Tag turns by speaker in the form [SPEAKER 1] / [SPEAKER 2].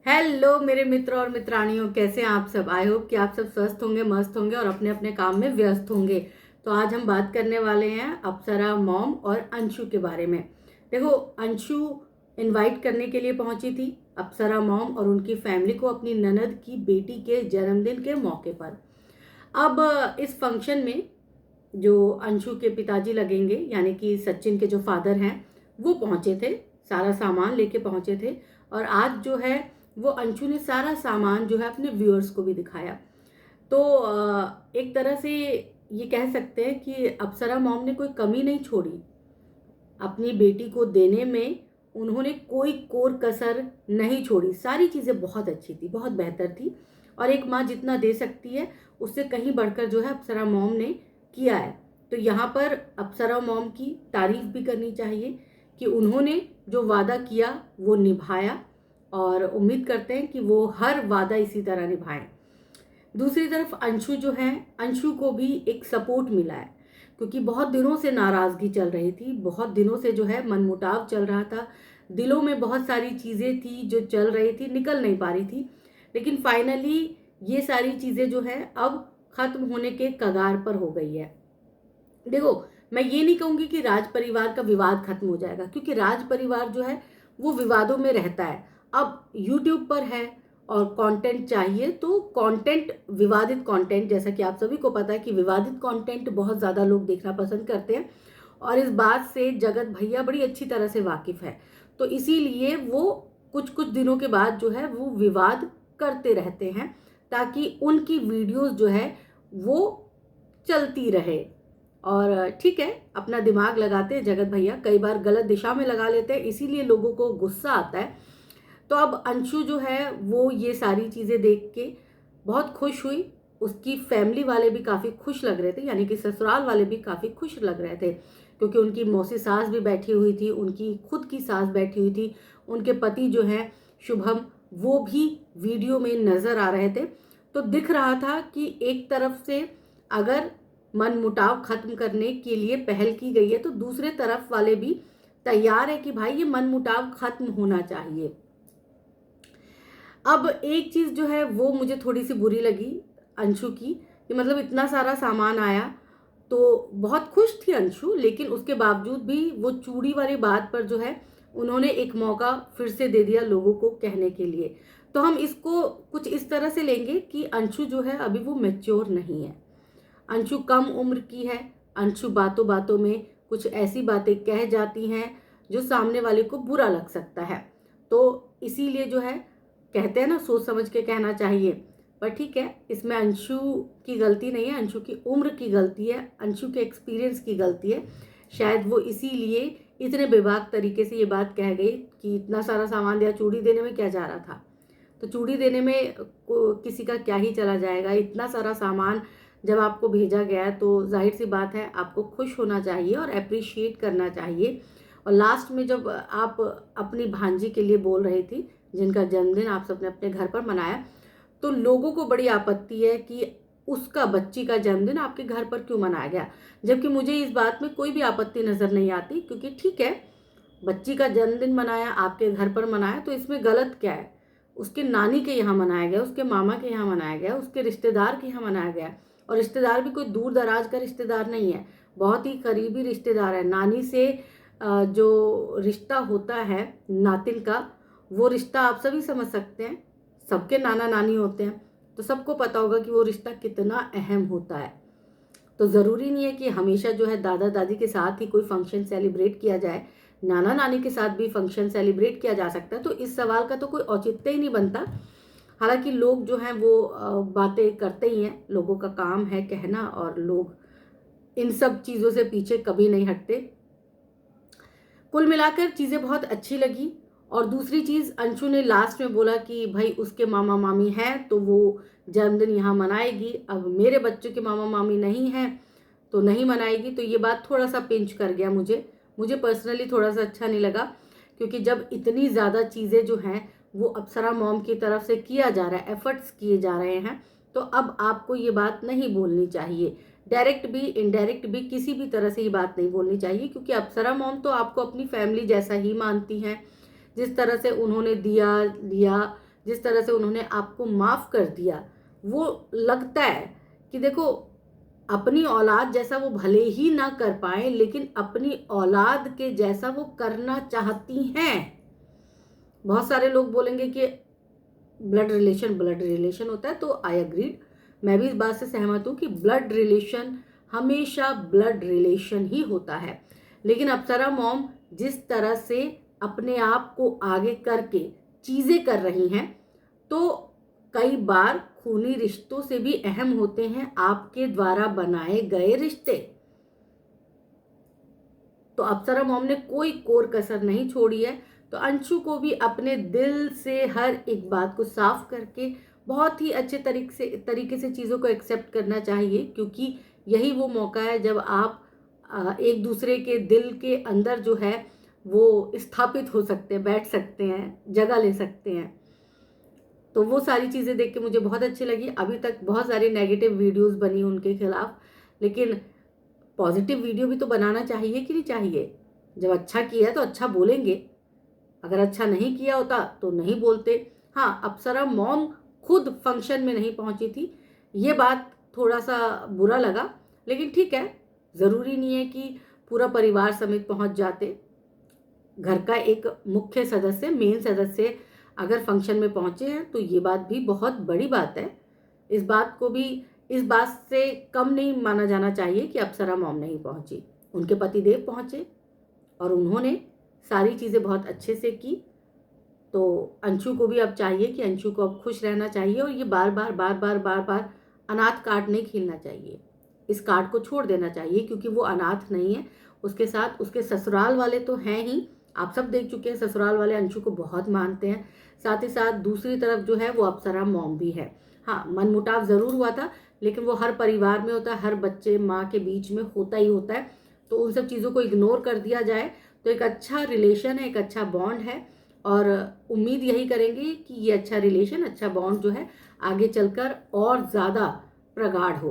[SPEAKER 1] Hello मेरे मित्र और मित्रानियों, कैसे हैं आप सब। आई होप कि आप सब स्वस्थ होंगे, मस्त होंगे और अपने अपने काम में व्यस्त होंगे। तो आज हम बात करने वाले हैं अप्सरा मॉम और अंशु के बारे में। देखो, अंशु इनवाइट करने के लिए पहुंची थी अप्सरा मॉम और उनकी फैमिली को अपनी ननद की बेटी के जन्मदिन के मौके पर। अब इस फंक्शन में जो अंशु के पिताजी लगेंगे, यानी कि सचिन के जो फादर हैं, वो पहुंचे थे, सारा सामान लेके पहुंचे थे। और आज जो है वो अंशु ने सारा सामान जो है अपने व्यूअर्स को भी दिखाया। तो एक तरह से ये कह सकते हैं कि अप्सरा मॉम ने कोई कमी नहीं छोड़ी अपनी बेटी को देने में। उन्होंने कोई कोर कसर नहीं छोड़ी, सारी चीज़ें बहुत अच्छी थी, बहुत बेहतर थी। और एक माँ जितना दे सकती है उससे कहीं बढ़कर जो है अप्सरा मॉम ने किया है। तो यहाँ पर अप्सरा मॉम की तारीफ भी करनी चाहिए कि उन्होंने जो वादा किया वो निभाया, और उम्मीद करते हैं कि वो हर वादा इसी तरह निभाएं। दूसरी तरफ अंशु जो है, अंशु को भी एक सपोर्ट मिला है, क्योंकि बहुत दिनों से नाराज़गी चल रही थी, बहुत दिनों से जो है मनमुटाव चल रहा था, दिलों में बहुत सारी चीज़ें थी जो चल रही थी, निकल नहीं पा रही थी। लेकिन फाइनली ये सारी चीज़ें जो है अब ख़त्म होने के कगार पर हो गई है। देखो, मैं ये नहीं कहूँगी कि राज परिवार का विवाद खत्म हो जाएगा, क्योंकि राज परिवार जो है वो विवादों में रहता है। अब यूट्यूब पर है और कंटेंट चाहिए, तो कंटेंट, विवादित कंटेंट, जैसा कि आप सभी को पता है कि विवादित कंटेंट बहुत ज़्यादा लोग देखना पसंद करते हैं, और इस बात से जगत भैया बड़ी अच्छी तरह से वाकिफ़ है। तो इसीलिए वो कुछ कुछ दिनों के बाद जो है वो विवाद करते रहते हैं, ताकि उनकी वीडियोस जो है वो चलती रहे। और ठीक है, अपना दिमाग लगाते हैं जगत भैया, कई बार गलत दिशा में लगा लेते हैं, इसीलिए लोगों को गुस्सा आता है। तो अब अंशु जो है वो ये सारी चीज़ें देख के बहुत खुश हुई। उसकी फैमिली वाले भी काफ़ी खुश लग रहे थे, यानी कि ससुराल वाले भी काफ़ी खुश लग रहे थे, क्योंकि उनकी मौसी सास भी बैठी हुई थी, उनकी खुद की सास बैठी हुई थी, उनके पति जो हैं शुभम, वो भी वीडियो में नज़र आ रहे थे। तो दिख रहा था कि एक तरफ से अगर मन मुटाव खत्म करने के लिए पहल की गई है, तो दूसरे तरफ वाले भी तैयार है कि भाई ये मन मुटाव खत्म होना चाहिए। अब एक चीज़ जो है वो मुझे थोड़ी सी बुरी लगी अंशु की, कि मतलब इतना सारा सामान आया तो बहुत खुश थी अंशु, लेकिन उसके बावजूद भी वो चूड़ी वाली बात पर जो है उन्होंने एक मौका फिर से दे दिया लोगों को कहने के लिए। तो हम इसको कुछ इस तरह से लेंगे कि अंशु जो है अभी वो मैच्योर नहीं है, अंशु कम उम्र की है, अंशु बातों बातों में कुछ ऐसी बातें कह जाती हैं जो सामने वाले को बुरा लग सकता है। तो इसीलिए जो है कहते हैं ना, सोच समझ के कहना चाहिए। पर ठीक है, इसमें अंशु की गलती नहीं है, अंशु की उम्र की गलती है, अंशु के एक्सपीरियंस की गलती है। शायद वो इसीलिए इतने बेबाक तरीके से ये बात कह गई कि इतना सारा सामान दिया, चूड़ी देने में क्या जा रहा था। तो चूड़ी देने में किसी का क्या ही चला जाएगा। इतना सारा सामान जब आपको भेजा गया है तो जाहिर सी बात है आपको खुश होना चाहिए और अप्रिशिएट करना चाहिए। और लास्ट में जब आप अपनी भांजी के लिए बोल रही थी, जिनका जन्मदिन आप सबने अपने घर पर मनाया, तो लोगों को बड़ी आपत्ति है कि उसका, बच्ची का जन्मदिन आपके घर पर क्यों मनाया गया। जबकि मुझे इस बात में कोई भी आपत्ति नज़र नहीं आती, क्योंकि ठीक है, बच्ची का जन्मदिन मनाया, आपके घर पर मनाया, तो इसमें गलत क्या है। उसके नानी के यहाँ मनाया गया, उसके मामा के यहाँ मनाया गया, उसके रिश्तेदार के यहाँ मनाया गया। और रिश्तेदार भी कोई दूर दराज का रिश्तेदार नहीं है, बहुत ही करीबी रिश्तेदार है। नानी से जो रिश्ता होता है नातिन का, वो रिश्ता आप सभी समझ सकते हैं, सबके नाना नानी होते हैं, तो सबको पता होगा कि वो रिश्ता कितना अहम होता है। तो ज़रूरी नहीं है कि हमेशा जो है दादा दादी के साथ ही कोई फंक्शन सेलिब्रेट किया जाए, नाना नानी के साथ भी फंक्शन सेलिब्रेट किया जा सकता है। तो इस सवाल का तो कोई औचित्य ही नहीं बनता। हालांकि लोग जो हैं वो बातें करते ही हैं, लोगों का काम है कहना, और लोग इन सब चीज़ों से पीछे कभी नहीं हटते। कुल मिलाकर चीज़ें बहुत अच्छी लगी। और दूसरी चीज़, अंशु ने लास्ट में बोला कि भाई उसके मामा मामी हैं तो वो जन्मदिन यहाँ मनाएगी, अब मेरे बच्चों के मामा मामी नहीं हैं तो नहीं मनाएगी। तो ये बात थोड़ा सा पिंच कर गया मुझे पर्सनली थोड़ा सा अच्छा नहीं लगा, क्योंकि जब इतनी ज़्यादा चीज़ें जो हैं वो अप्सरा मॉम की तरफ से किया जा रहा है, एफर्ट्स किए जा रहे हैं, तो अब आपको ये बात नहीं बोलनी चाहिए। डायरेक्ट भी इनडायरेक्ट भी किसी भी तरह से ये बात नहीं बोलनी चाहिए, क्योंकि अप्सरा मॉम तो आपको अपनी फैमिली जैसा ही मानती हैं। जिस तरह से उन्होंने दिया लिया, जिस तरह से उन्होंने आपको माफ़ कर दिया, वो लगता है कि देखो अपनी औलाद जैसा वो भले ही ना कर पाए, लेकिन अपनी औलाद के जैसा वो करना चाहती हैं। बहुत सारे लोग बोलेंगे कि ब्लड रिलेशन होता है, तो आई अग्रीड, मैं भी इस बात से सहमत हूँ कि ब्लड रिलेशन हमेशा ब्लड रिलेशन ही होता है। लेकिन अप्सरा मॉम जिस तरह से अपने आप को आगे करके चीज़ें कर रही हैं, तो कई बार खूनी रिश्तों से भी अहम होते हैं आपके द्वारा बनाए गए रिश्ते। तो अप्सरा मॉम ने कोई कोर कसर नहीं छोड़ी है। तो अंशु को भी अपने दिल से हर एक बात को साफ करके बहुत ही अच्छे तरीके से चीज़ों को एक्सेप्ट करना चाहिए, क्योंकि यही वो मौका है जब आप एक दूसरे के दिल के अंदर जो है वो स्थापित हो सकते हैं, बैठ सकते हैं, जगह ले सकते हैं। तो वो सारी चीज़ें देख के मुझे बहुत अच्छी लगी। अभी तक बहुत सारी नेगेटिव वीडियोस बनी उनके खिलाफ, लेकिन पॉजिटिव वीडियो भी तो बनाना चाहिए कि नहीं चाहिए। जब अच्छा किया है तो अच्छा बोलेंगे, अगर अच्छा नहीं किया होता तो नहीं बोलते। हाँ, अप्सरा मॉम खुद फंक्शन में नहीं पहुंची थी, ये बात थोड़ा सा बुरा लगा, लेकिन ठीक है, ज़रूरी नहीं है कि पूरा परिवार समेत पहुंच जाते। घर का एक मुख्य सदस्य, मेन सदस्य अगर फंक्शन में पहुंचे हैं तो ये बात भी बहुत बड़ी बात है। इस बात से कम नहीं माना जाना चाहिए कि अप्सरा मॉम नहीं पहुंची। उनके पतिदेव पहुंचे और उन्होंने सारी चीज़ें बहुत अच्छे से की। तो अंशु को भी अब चाहिए कि अंशु को अब खुश रहना चाहिए, और ये बार बार अनाथ कार्ड नहीं खेलना चाहिए। इस कार्ड को छोड़ देना चाहिए, क्योंकि वो अनाथ नहीं है। उसके साथ उसके ससुराल वाले तो हैं ही, आप सब देख चुके हैं, ससुराल वाले अंशु को बहुत मानते हैं। साथ ही साथ दूसरी तरफ जो है वो अप्सरा मॉम भी है। हाँ, मनमुटाव ज़रूर हुआ था, लेकिन वो हर परिवार में होता है, हर बच्चे माँ के बीच में होता ही होता है। तो उन सब चीज़ों को इग्नोर कर दिया जाए तो एक अच्छा रिलेशन है, एक अच्छा बॉन्ड है, और उम्मीद यही करेंगे कि ये अच्छा रिलेशन, अच्छा बॉन्ड जो है आगे चलकर और ज़्यादा प्रगाढ़ हो।